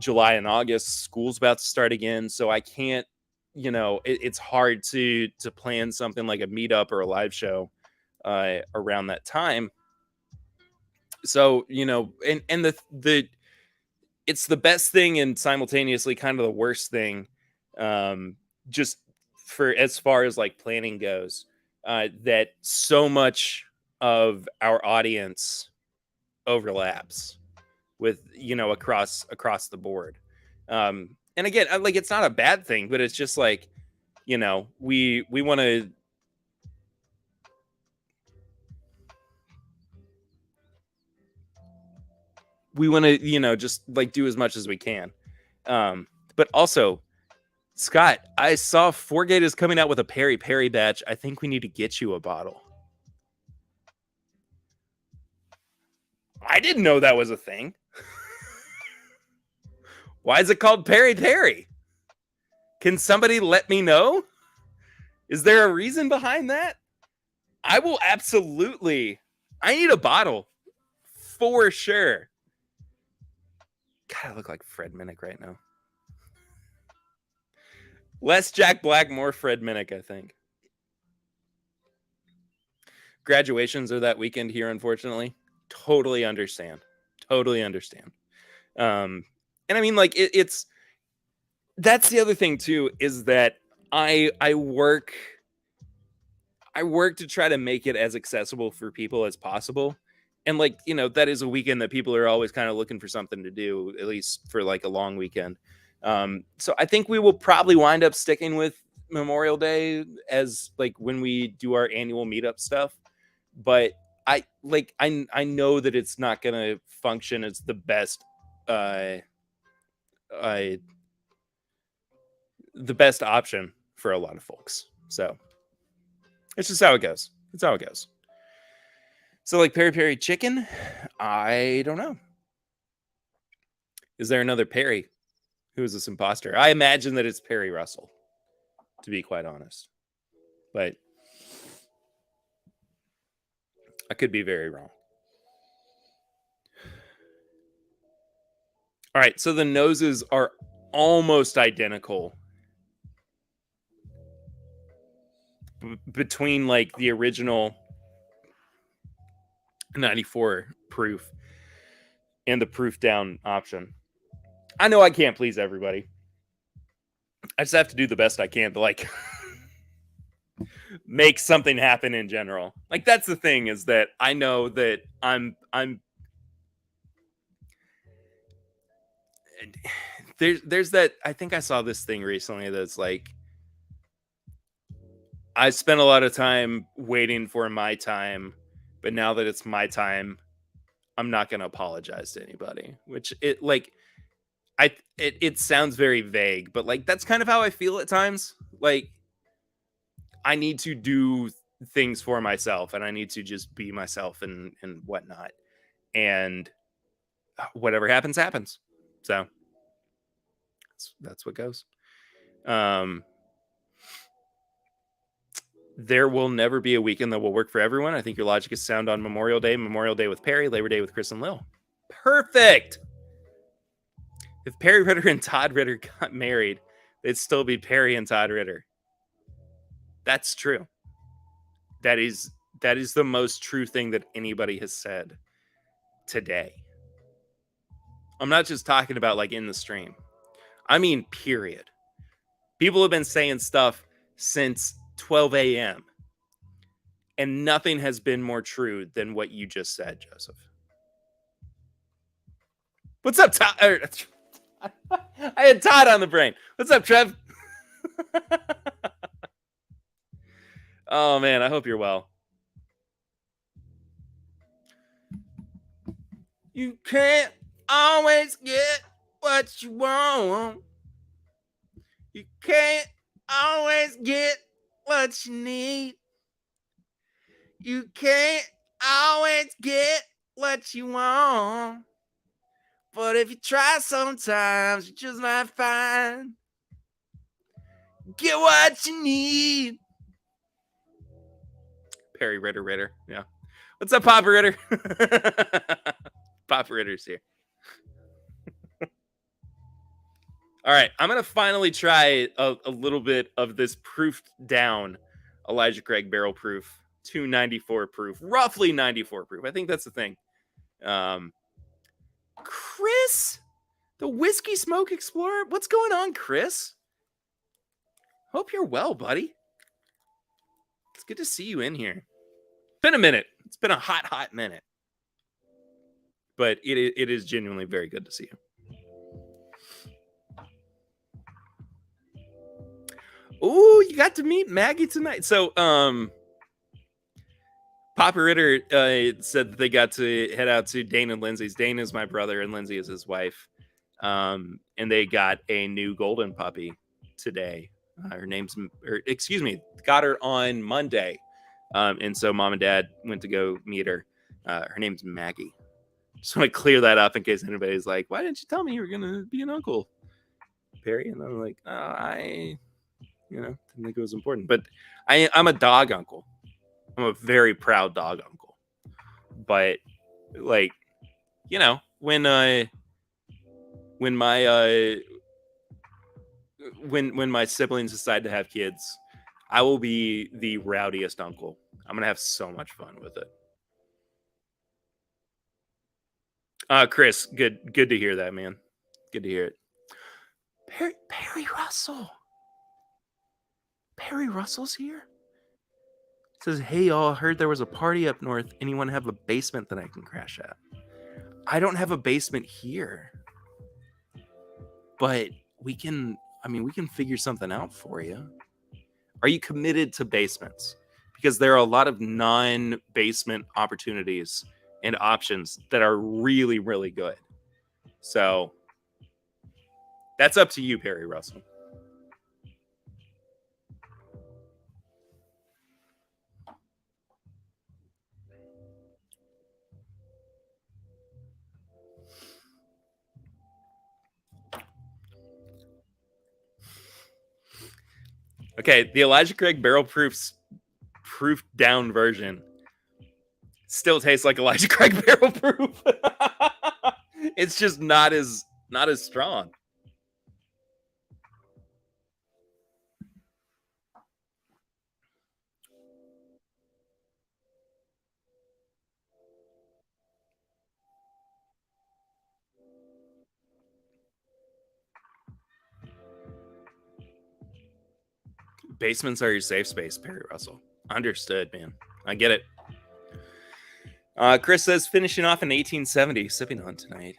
July and August, school's about to start again. So I can't, it's hard to plan something like a meetup or a live show around that time. So, and the it's the best thing and simultaneously kind of the worst thing, just for as far as like planning goes, that so much of our audience overlaps with, across the board. And again, like, it's not a bad thing, but it's just like, we want to, just like do as much as we can. But also, Scott, I saw Fourgate is coming out with a Peri Peri batch. I think we need to get you a bottle. I didn't know that was a thing. Why is it called Peri Peri? Can somebody let me know? Is there a reason behind that? I will absolutely. I need a bottle for sure. God, I look like Fred Minnick right now. Less Jack Black, more Fred Minnick, I think. Graduations are that weekend here, unfortunately. Totally understand. And I mean, like, it's that's the other thing too, is that I work to try to make it as accessible for people as possible. And like, that is a weekend that people are always kind of looking for something to do, at least for like a long weekend. So I think we will probably wind up sticking with Memorial Day as like when we do our annual meetup stuff. But I know that it's not gonna function as the best uh uh the best option for a lot of folks. So it's just how it goes. It's how it goes. So like peri peri chicken, I don't know. Is there another Perry? Who is this imposter? I imagine that it's Perry Russell, to be quite honest. But I could be very wrong. All right, so the noses are almost identical between like the original 94 proof and the proof down option. I know I can't please everybody. I just have to do the best I can to like make something happen in general. Like that's the thing, is that I know that I'm there's that, I think I saw this thing recently that's like, I spent a lot of time waiting for my time, but now that it's my time, I'm not going to apologize to anybody, which it sounds very vague, but like that's kind of how I feel at times. Like I need to do things for myself, and I need to just be myself and whatnot. And whatever happens, happens. So that's what goes. There will never be a weekend that will work for everyone. I think your logic is sound on Memorial Day with Perry, Labor Day with Chris and Lil. Perfect. If Perry Ritter and Todd Ritter got married, it'd still be Perry and Todd Ritter. That's true. That is the most true thing that anybody has said today. I'm not just talking about like in the stream. I mean, period. People have been saying stuff since 12 a.m. and nothing has been more true than what you just said, Joseph. What's up, Todd? I had Todd on the brain. What's up, Trev? Oh, man, I hope you're well. You can't always get what you want. You can't always get what you need. You can't always get what you want. But if you try sometimes, you just might find get what you need. Perry Ritter. Yeah. What's up, Papa Ritter? Papa Ritter's here. All right. I'm going to finally try a little bit of this proofed down Elijah Craig barrel proof, 294 proof, roughly 94 proof. I think that's the thing. Chris, the Whiskey Smoke Explorer. What's going on, Chris? Hope you're well, buddy. It's good to see you in here. It's been a minute. It's been a hot minute. But it is genuinely very good to see you. Oh, you got to meet Maggie tonight. So, Papa Ritter said that they got to head out to Dane and Lindsay's. Dane is my brother and Lindsay is his wife. And they got a new golden puppy today. Got her on Monday. And so mom and dad went to go meet her. Her name's Maggie. Just want to clear that up in case anybody's like, why didn't you tell me you were going to be an uncle, Perry? And I'm like, I didn't think it was important. But I'm a dog uncle. I'm a very proud dog uncle. But like, when my siblings decide to have kids, I will be the rowdiest uncle. I'm gonna have so much fun with it. Chris, good to hear that, man. Good to hear it. Perry Russell. Perry Russell's here. Says, hey y'all, heard there was a party up north. Anyone have a basement that I can crash at? I don't have a basement here, but we can figure something out for you. Are you committed to basements? Because there are a lot of non-basement opportunities and options that are really, really good. So that's up to you, Perry Russell. Okay, the Elijah Craig barrel proof down version still tastes like Elijah Craig barrel proof. It's just not as strong. Basements are your safe space, Perry Russell. Understood, man. I get it. Chris says, finishing off an 1870, sipping on tonight.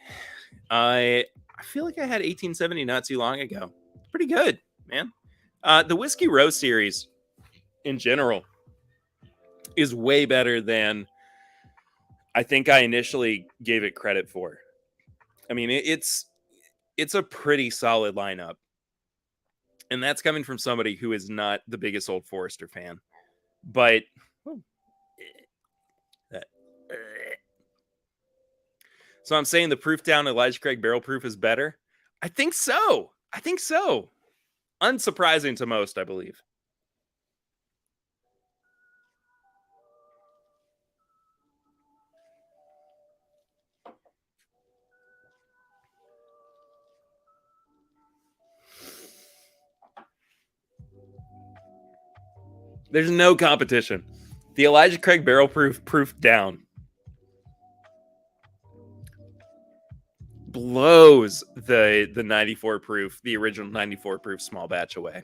I feel like I had 1870 not too long ago. Pretty good, man. The Whiskey Row series, in general, is way better than I think I initially gave it credit for. I mean, it's a pretty solid lineup. And that's coming from somebody who is not the biggest Old Forester fan. But so I'm saying the proof down Elijah Craig barrel proof is better. I think so. Unsurprising to most, I believe. There's no competition. The Elijah Craig barrel proof down blows the 94 proof, the original 94 proof small batch away.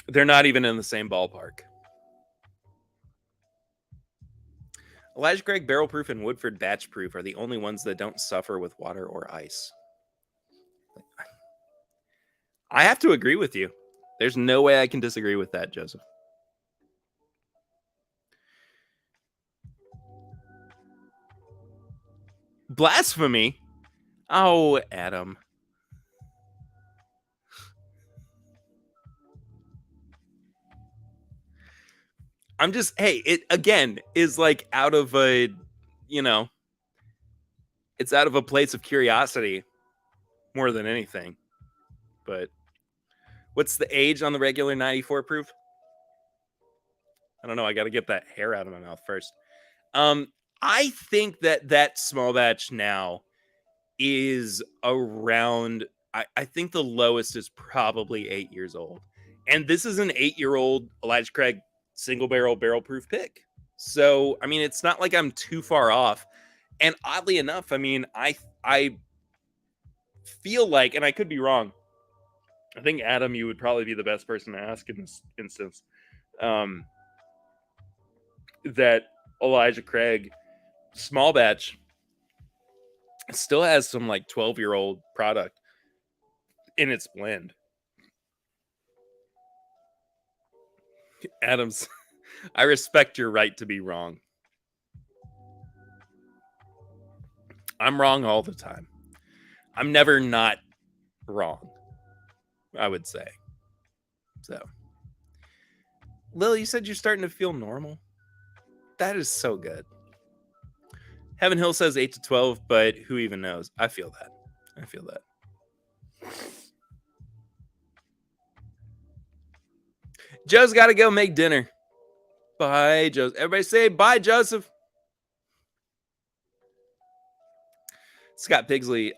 They're not even in the same ballpark. Elijah Craig barrel proof and Woodford batch proof are the only ones that don't suffer with water or ice. I have to agree with you. There's no way I can disagree with that, Joseph. Blasphemy? Oh, Adam. I'm just, hey, it again is like out of a, it's out of a place of curiosity more than anything. But what's the age on the regular 94 proof? I don't know. I got to get that hair out of my mouth first. I think that small batch now is around, I think the lowest is probably 8 years old. And this is an 8-year-old Elijah Craig single barrel proof pick. So, I mean, it's not like I'm too far off. And oddly enough, I mean, I feel like, and I could be wrong, I think, Adam, you would probably be the best person to ask in this instance, that Elijah Craig small batch still has some like 12-year-old product in its blend. Adams, I respect your right to be wrong. I'm wrong all the time. I'm never not wrong, I would say. So, Lily, you said you're starting to feel normal. That is so good. Heaven Hill says 8 to 12, but who even knows? I feel that. Joe's got to go make dinner. Bye, Joseph. Everybody say bye, Joseph. Scott Pigsley,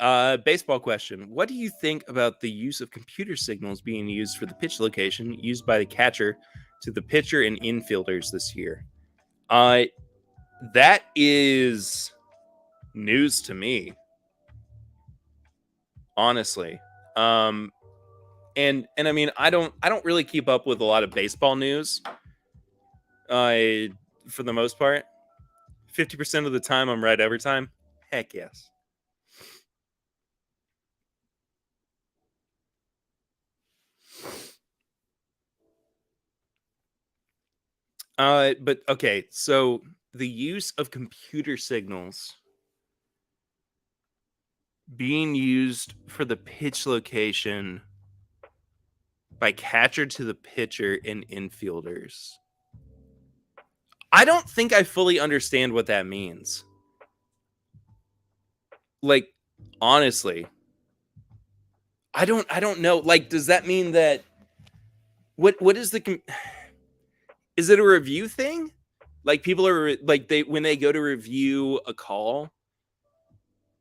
baseball question. What do you think about the use of computer signals being used for the pitch location used by the catcher to the pitcher and infielders this year? That is news to me, honestly. And I mean, I don't really keep up with a lot of baseball news. I For the most part, 50% of the time I'm right every time. Heck yes. But okay, so the use of computer signals being used for the pitch location by catcher to the pitcher and infielders. I don't think I fully understand what that means. Like, honestly, I don't know. Like, does that mean that what is is it a review thing? Like people are like they when they go to review a call,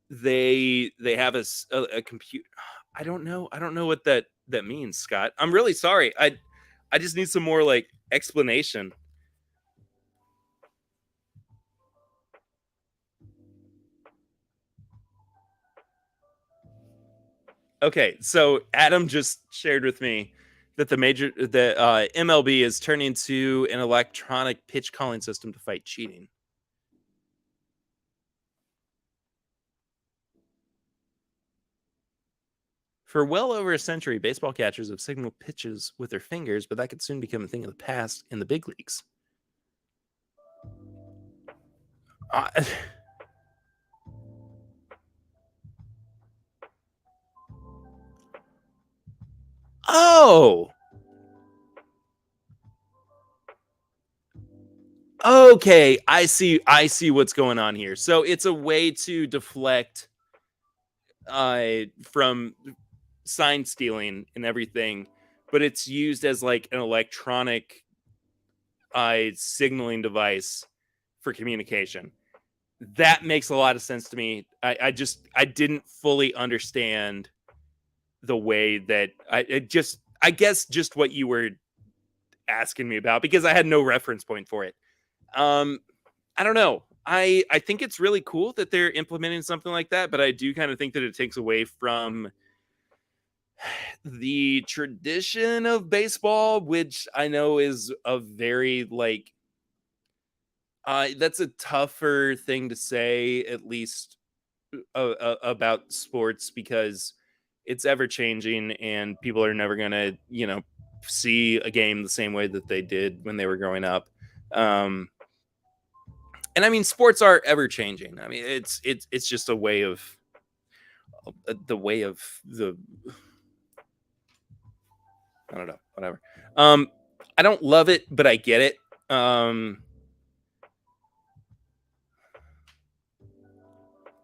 they have a computer. I don't know what that means, Scott. I'm really sorry. I just need some more like explanation. Okay, so Adam just shared with me that the MLB is turning to an electronic pitch calling system to fight cheating. For well over a century, baseball catchers have signaled pitches with their fingers, but that could soon become a thing of the past in the big leagues. Uh, oh, okay. I see what's going on here. So it's a way to deflect from sign stealing and everything, but it's used as like an electronic signaling device for communication. That makes a lot of sense to me. I didn't fully understand the way that I guess just what you were asking me about because I had no reference point for it. Um, I don't know. I think it's really cool that they're implementing something like that, but I do kind of think that it takes away from the tradition of baseball, which I know is a very like that's a tougher thing to say, at least about sports, because it's ever changing and people are never gonna see a game the same way that they did when they were growing up. Um, and I mean, sports are ever changing. I mean, it's just a way of the way of the I don't know, whatever. Um, I don't love it, but I get it.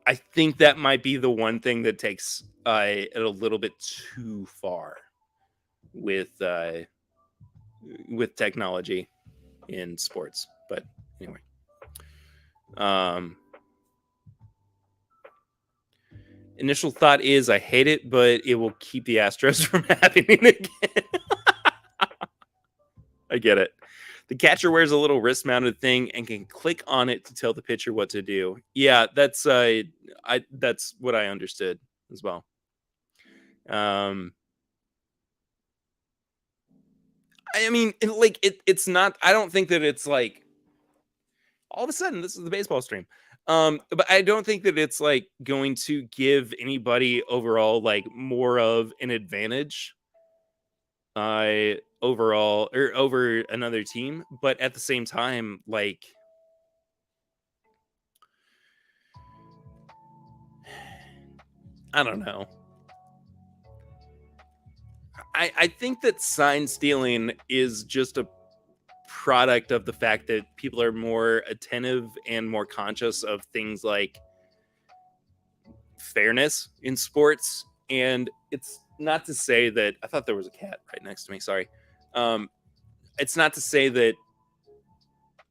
I think that might be the one thing that takes it a little bit too far with technology in sports. But anyway, um, initial thought is I hate it, but it will keep the Astros from happening again. I get it. The catcher wears a little wrist mounted thing and can click on it to tell the pitcher what to do. Yeah, that's what I understood as well. Um, I mean, it's not. I don't think that it's like all of a sudden this is the baseball stream. But I don't think that it's like going to give anybody overall like more of an advantage overall or over another team. But at the same time, like I don't know. I think that sign stealing is just a product of the fact that people are more attentive and more conscious of things like fairness in sports. And it's not to say that I thought there was a cat right next to me. Sorry. Um, it's not to say that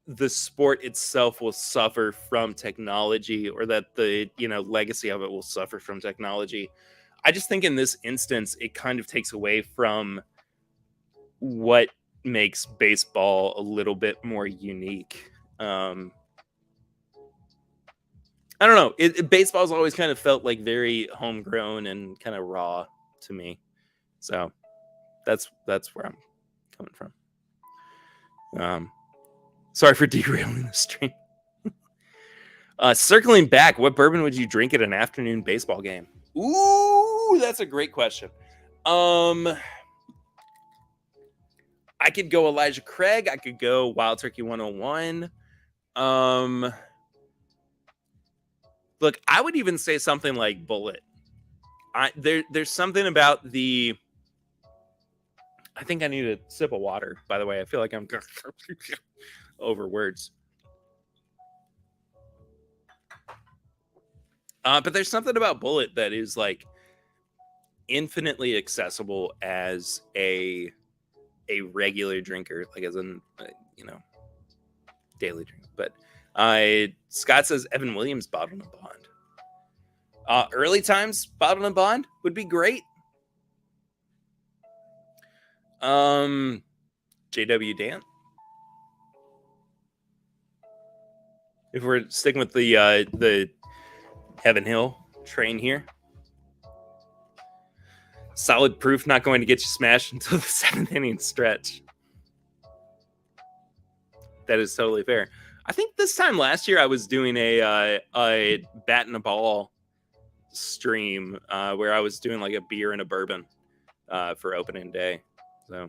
the sport itself will suffer from technology or that the legacy of it will suffer from technology. I just think in this instance it kind of takes away from what makes baseball a little bit more unique. Um, I don't know. Baseball's always kind of felt like very homegrown and kind of raw to me. So that's where I'm coming from. Sorry for derailing the stream. Circling back, what bourbon would you drink at an afternoon baseball game? Ooh, that's a great question. I could go Elijah Craig. I could go Wild Turkey 101. Look, I would even say something like Bullet. There's something about the. I think I need a sip of water. By the way, I feel like I'm over words. But there's something about Bullet that is like infinitely accessible as a regular drinker, like as an daily drink. But Scott says Evan Williams bottled and bond. Early times bottled and bond would be great. JW Dan. If we're sticking with the Heaven Hill train here. Solid proof, not going to get you smashed until the 7th inning stretch. That is totally fair. I think this time last year I was doing a bat and a ball stream where I was doing like a beer and a bourbon for opening day. So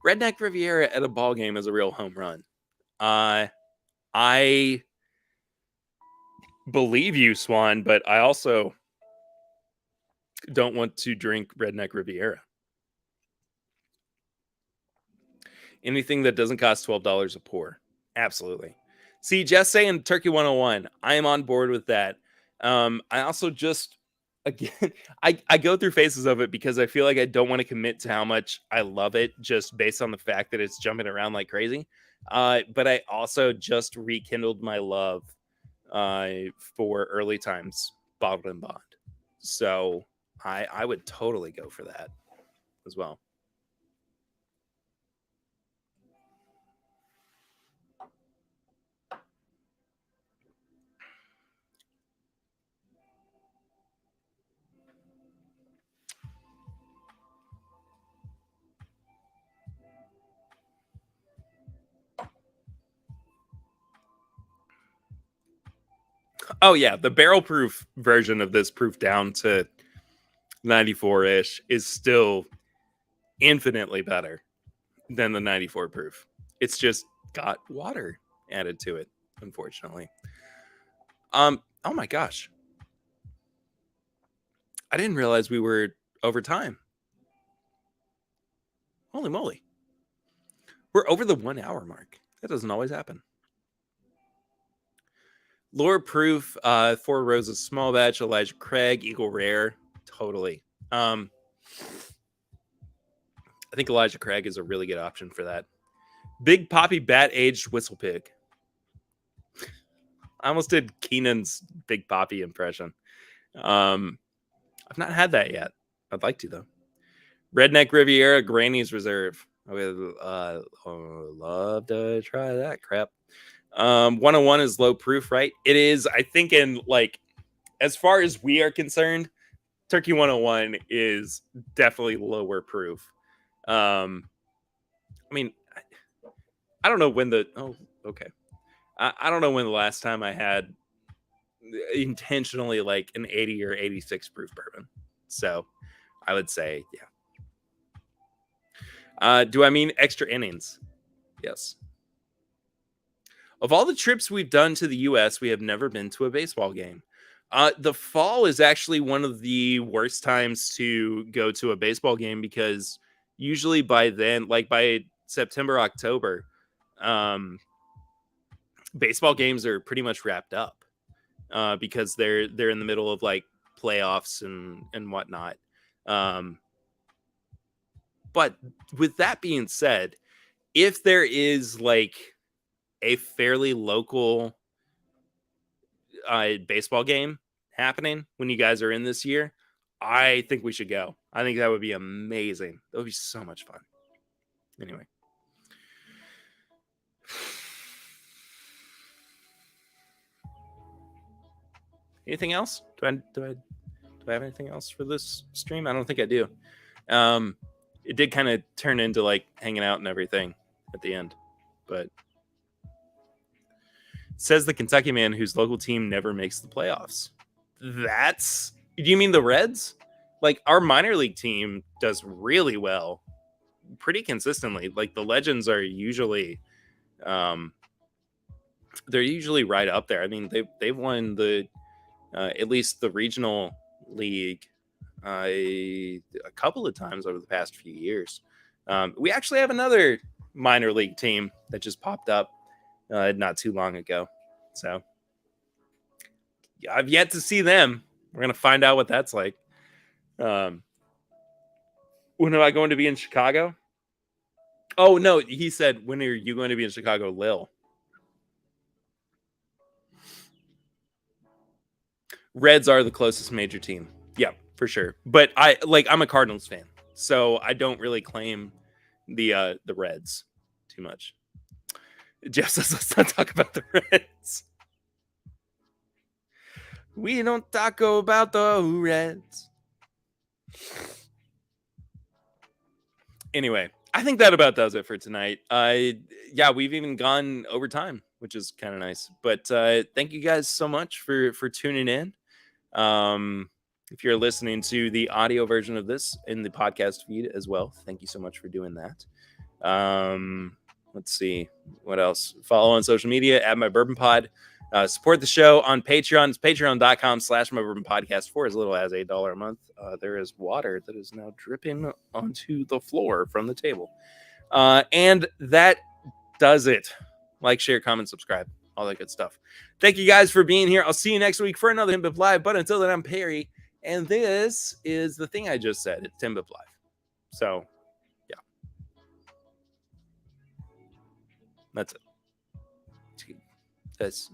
Redneck Riviera at a ball game is a real home run. I believe you, Swan, but I also don't want to drink Redneck Riviera. Anything that doesn't cost $12 a pour. Absolutely. See, Jess saying Turkey 101. I am on board with that. I also just, again, I go through phases of it because I feel like I don't want to commit to how much I love it just based on the fact that it's jumping around like crazy. But I also just rekindled my love for early times bottled and bond. So I would totally go for that as well. Oh yeah, the barrel proof version of this proof down to 94-ish is still infinitely better than the 94 proof. It's just got water added to it, unfortunately. Oh my gosh. I didn't realize we were over time. Holy moly. We're over the 1 hour mark. That doesn't always happen. Lore proof, Four Roses small batch, Elijah Craig, Eagle Rare. Totally. I think Elijah Craig is a really good option for that. Big Poppy Bat Aged Whistle Pig. I almost did Keenan's Big Poppy impression. I've not had that yet. I'd like to, though. Redneck Riviera Granny's Reserve. I would love to try that crap. 101 is low proof, right? It is, I think, in like, as far as we are concerned, Turkey 101 is definitely lower proof. I mean, I don't know when the, I don't know when the last time I had intentionally like an 80 or 86 proof bourbon. So I would say, yeah. Do I mean extra innings? Yes. Of all the trips we've done to the U.S., we have never been to a baseball game. The fall is actually one of the worst times to go to a baseball game because usually by then, like by September, October, baseball games are pretty much wrapped up because they're in the middle of like playoffs and whatnot. But with that being said, if there is like a fairly local baseball game happening when you guys are in this year, I think we should go. I think that would be amazing. That would be so much fun. Anyway. Anything else? Do I have anything else for this stream? I don't think I do. It did kind of turn into like hanging out and everything at the end, but it says the Kentucky man whose local team never makes the playoffs. Do you mean the Reds? Like, our minor league team does really well, pretty consistently. Like, the Legends are usually, they're usually right up there. I mean, they've won the at least the regional league a couple of times over the past few years. We actually have another minor league team that just popped up not too long ago. So I've yet to see them. We're going to find out what that's like. When am I going to be in Chicago? Oh, no. He said, when are you going to be in Chicago, Lil? Reds are the closest major team. Yeah, for sure. But I'm a Cardinals fan, so I don't really claim the Reds too much. Jeff says, let's not talk about the Reds. We don't talk about the Reds. Anyway, I think that about does it for tonight. Yeah, we've even gone over time, which is kind of nice. But thank you guys so much for tuning in. If you're listening to the audio version of this in the podcast feed as well, thank you so much for doing that. Let's see what else. Follow on social media at My Bourbon Pod. Support the show on Patreon. It's patreon.com/MyBourbonPodcast for as little as $8 a month. There is water that is now dripping onto the floor from the table. And that does it. Like, share, comment, subscribe, all that good stuff. Thank you guys for being here. I'll see you next week for another TIMBP Live. But until then, I'm Perry. And this is the thing I just said. It's TIMBP Live. So, yeah. That's it. That's